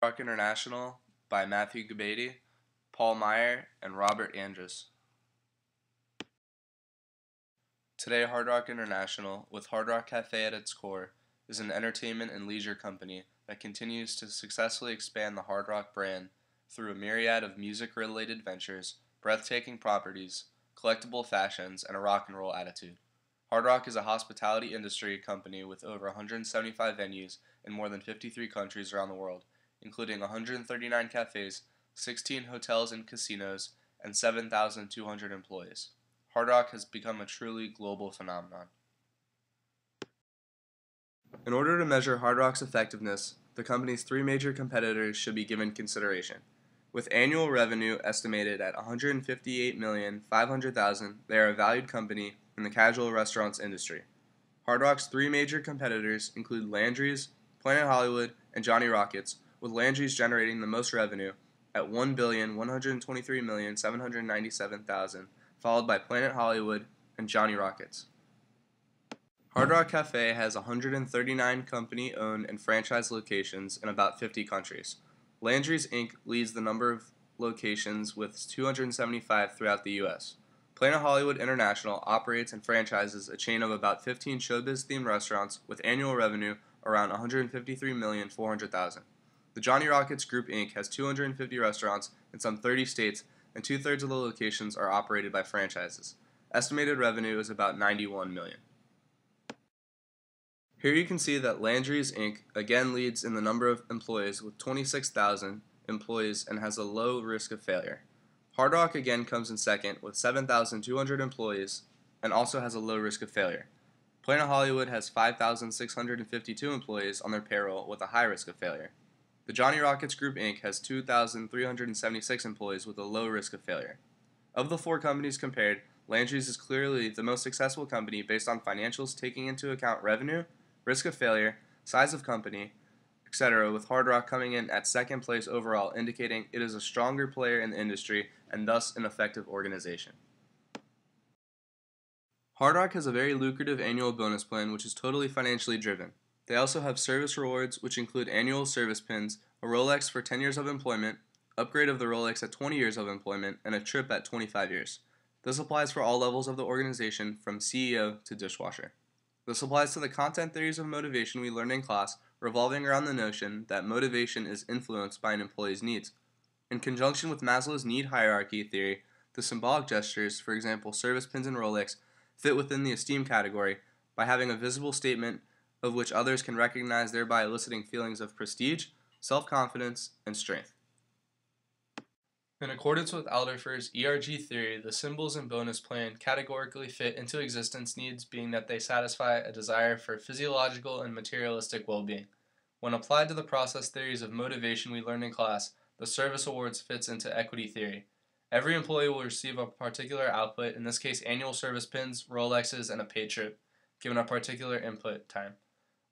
Rock International by Matthew Gebaide, Paul Meyer, and Robert Andrus. Today, Hard Rock International, with Hard Rock Cafe at its core, is an entertainment and leisure company that continues to successfully expand the Hard Rock brand through a myriad of music-related ventures, breathtaking properties, collectible fashions, and a rock and roll attitude. Hard Rock is a hospitality industry company with over 175 venues in more than 53 countries around the world, including 139 cafes, 16 hotels and casinos, and 7,200 employees. Hard Rock has become a truly global phenomenon. In order to measure Hard Rock's effectiveness, the company's three major competitors should be given consideration. With annual revenue estimated at $158,500,000, they are a valued company in the casual restaurants industry. Hard Rock's three major competitors include Landry's, Planet Hollywood, and Johnny Rockets, with Landry's generating the most revenue at $1,123,797,000, followed by Planet Hollywood and Johnny Rockets. Hard Rock Cafe has 139 company-owned and franchise locations in about 50 countries. Landry's Inc. leads the number of locations with 275 throughout the U.S. Planet Hollywood International operates and franchises a chain of about 15 showbiz-themed restaurants with annual revenue around $153,400,000. The Johnny Rockets Group Inc. has 250 restaurants in some 30 states, and two-thirds of the locations are operated by franchises. Estimated revenue is about $91 million. Here you can see that Landry's Inc. again leads in the number of employees with 26,000 employees and has a low risk of failure. Hard Rock again comes in second with 7,200 employees and also has a low risk of failure. Planet Hollywood has 5,652 employees on their payroll with a high risk of failure. The Johnny Rockets Group Inc. has 2,376 employees with a low risk of failure. Of the four companies compared, Landry's is clearly the most successful company based on financials taking into account revenue, risk of failure, size of company, etc., with Hard Rock coming in at second place overall, indicating it is a stronger player in the industry and thus an effective organization. Hard Rock has a very lucrative annual bonus plan which is totally financially driven. They also have service rewards which include annual service pins, a Rolex for 10 years of employment, upgrade of the Rolex at 20 years of employment, and a trip at 25 years. This applies for all levels of the organization from CEO to dishwasher. This applies to the content theories of motivation we learned in class, revolving around the notion that motivation is influenced by an employee's needs. In conjunction with Maslow's need hierarchy theory, the symbolic gestures, for example service pins and Rolex, fit within the esteem category by having a visible statement of which others can recognize, thereby eliciting feelings of prestige, self-confidence, and strength. In accordance with Alderfer's ERG theory, the symbols in bonus plan categorically fit into existence needs, being that they satisfy a desire for physiological and materialistic well-being. When applied to the process theories of motivation we learned in class, the service awards fits into equity theory. Every employee will receive a particular output, in this case annual service pins, Rolexes, and a paid trip, given a particular input time.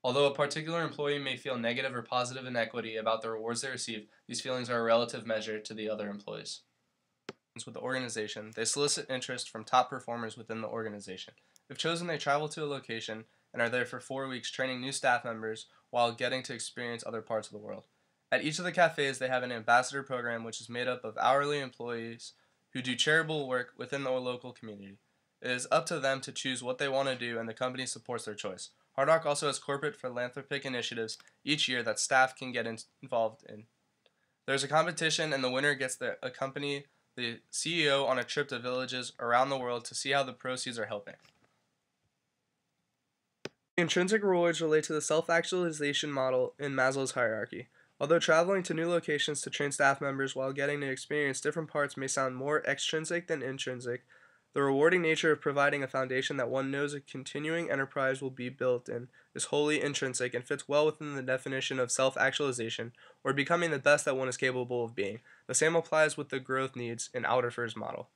Although a particular employee may feel negative or positive in equity about the rewards they receive, these feelings are a relative measure to the other employees. With the organization, they solicit interest from top performers within the organization. If chosen, they travel to a location and are there for 4 weeks training new staff members while getting to experience other parts of the world. At each of the cafes, they have an ambassador program which is made up of hourly employees who do charitable work within the local community. It is up to them to choose what they want to do, and the company supports their choice. Hard Rock also has corporate philanthropic initiatives each year that staff can get involved in. There's a competition, and the winner gets to accompany the CEO on a trip to villages around the world to see how the proceeds are helping. Intrinsic rewards relate to the self-actualization model in Maslow's hierarchy. Although traveling to new locations to train staff members while getting to experience different parts may sound more extrinsic than intrinsic, the rewarding nature of providing a foundation that one knows a continuing enterprise will be built in is wholly intrinsic and fits well within the definition of self-actualization, or becoming the best that one is capable of being. The same applies with the growth needs in Alderfer's model.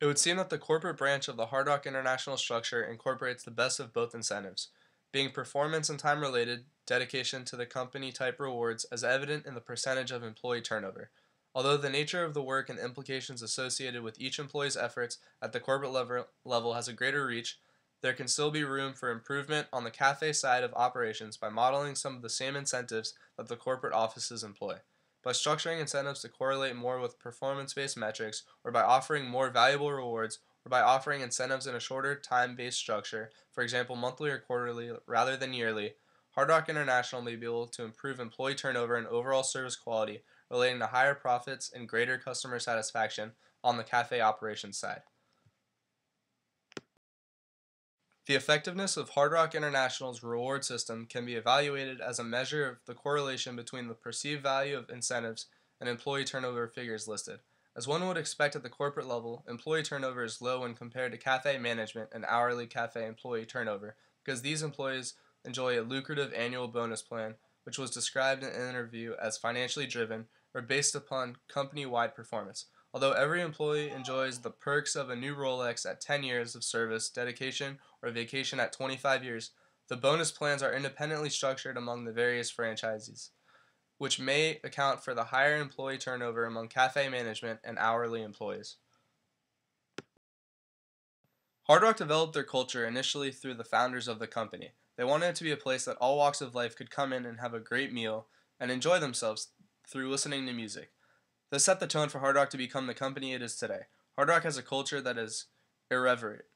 It would seem that the corporate branch of the Hard Rock International structure incorporates the best of both incentives, being performance and time-related, dedication to the company-type rewards as evident in the percentage of employee turnover. Although the nature of the work and implications associated with each employee's efforts at the corporate level has a greater reach, there can still be room for improvement on the cafe side of operations by modeling some of the same incentives that the corporate offices employ. By structuring incentives to correlate more with performance-based metrics, or by offering more valuable rewards, or by offering incentives in a shorter time-based structure, for example monthly or quarterly rather than yearly, Hard Rock International may be able to improve employee turnover and overall service quality, relating to higher profits and greater customer satisfaction on the cafe operations side. The effectiveness of Hard Rock International's reward system can be evaluated as a measure of the correlation between the perceived value of incentives and employee turnover figures listed. As one would expect at the corporate level, employee turnover is low when compared to cafe management and hourly cafe employee turnover, because these employees enjoy a lucrative annual bonus plan, which was described in an interview as financially driven or based upon company-wide performance. Although every employee enjoys the perks of a new Rolex at 10 years of service, dedication, or vacation at 25 years, the bonus plans are independently structured among the various franchisees, which may account for the higher employee turnover among cafe management and hourly employees. Hard Rock developed their culture initially through the founders of the company. They wanted it to be a place that all walks of life could come in and have a great meal and enjoy themselves through listening to music. This set the tone for Hard Rock to become the company it is today. Hard Rock has a culture that is irreverent,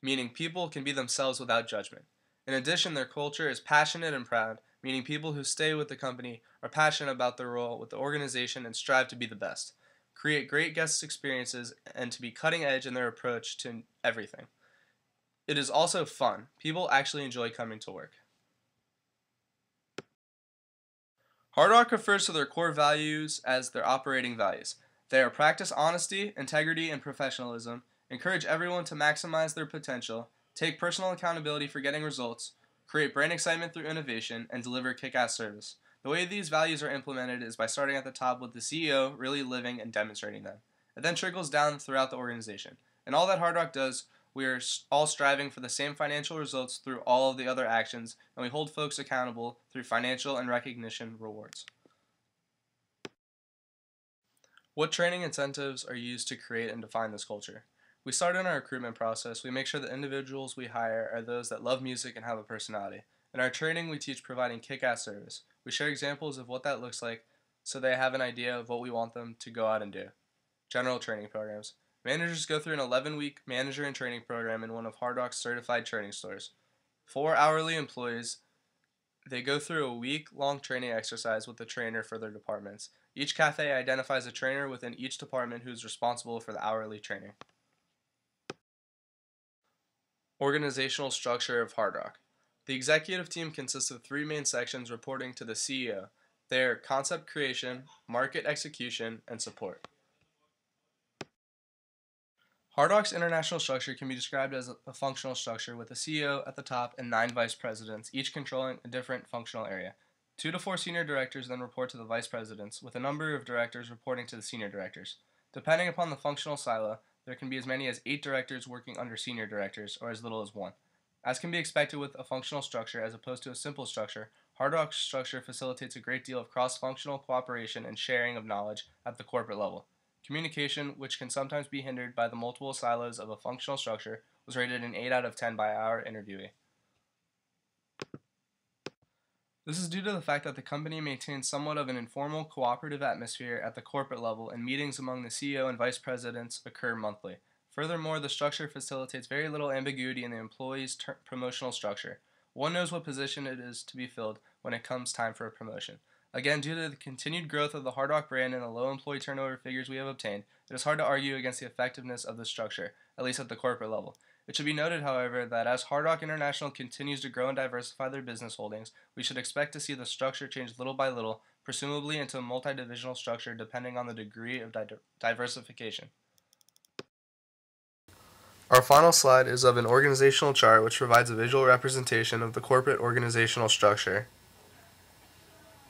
meaning people can be themselves without judgment. In addition, their culture is passionate and proud, meaning people who stay with the company are passionate about their role with the organization and strive to be the best, create great guest experiences, and to be cutting edge in their approach to everything. It is also fun. People actually enjoy coming to work. Hard Rock refers to their core values as their operating values. They are practice honesty, integrity, and professionalism, encourage everyone to maximize their potential, take personal accountability for getting results, create brand excitement through innovation, and deliver kick-ass service. The way these values are implemented is by starting at the top with the CEO really living and demonstrating them. It then trickles down throughout the organization. And all that Hard Rock does, we are all striving for the same financial results through all of the other actions, and we hold folks accountable through financial and recognition rewards. What training incentives are used to create and define this culture? We start in our recruitment process. We make sure the individuals we hire are those that love music and have a personality. In our training, we teach providing kick-ass service. We share examples of what that looks like so they have an idea of what we want them to go out and do. General training programs. Managers go through an 11-week manager and training program in one of Hard Rock's certified training stores. For hourly employees, they go through a week-long training exercise with the trainer for their departments. Each cafe identifies a trainer within each department who is responsible for the hourly training. Organizational structure of Hard Rock. The executive team consists of 3 main sections reporting to the CEO. They are concept creation, market execution, and support. Hard Rock's international structure can be described as a functional structure with a CEO at the top and 9 vice presidents, each controlling a different functional area. 2 to 4 senior directors then report to the vice presidents, with a number of directors reporting to the senior directors. Depending upon the functional silo, there can be as many as 8 directors working under senior directors, or as little as 1. As can be expected with a functional structure as opposed to a simple structure, Hard Rock's structure facilitates a great deal of cross-functional cooperation and sharing of knowledge at the corporate level. Communication, which can sometimes be hindered by the multiple silos of a functional structure, was rated an 8 out of 10 by our interviewee. This is due to the fact that the company maintains somewhat of an informal, cooperative atmosphere at the corporate level, and meetings among the CEO and vice presidents occur monthly. Furthermore, the structure facilitates very little ambiguity in the employee's promotional structure. One knows what position it is to be filled when it comes time for a promotion. Again, due to the continued growth of the Hard Rock brand and the low employee turnover figures we have obtained, it is hard to argue against the effectiveness of this structure, at least at the corporate level. It should be noted, however, that as Hard Rock International continues to grow and diversify their business holdings, we should expect to see the structure change little by little, presumably into a multi-divisional structure depending on the degree of diversification. Our final slide is of an organizational chart which provides a visual representation of the corporate organizational structure.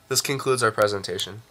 This concludes our presentation.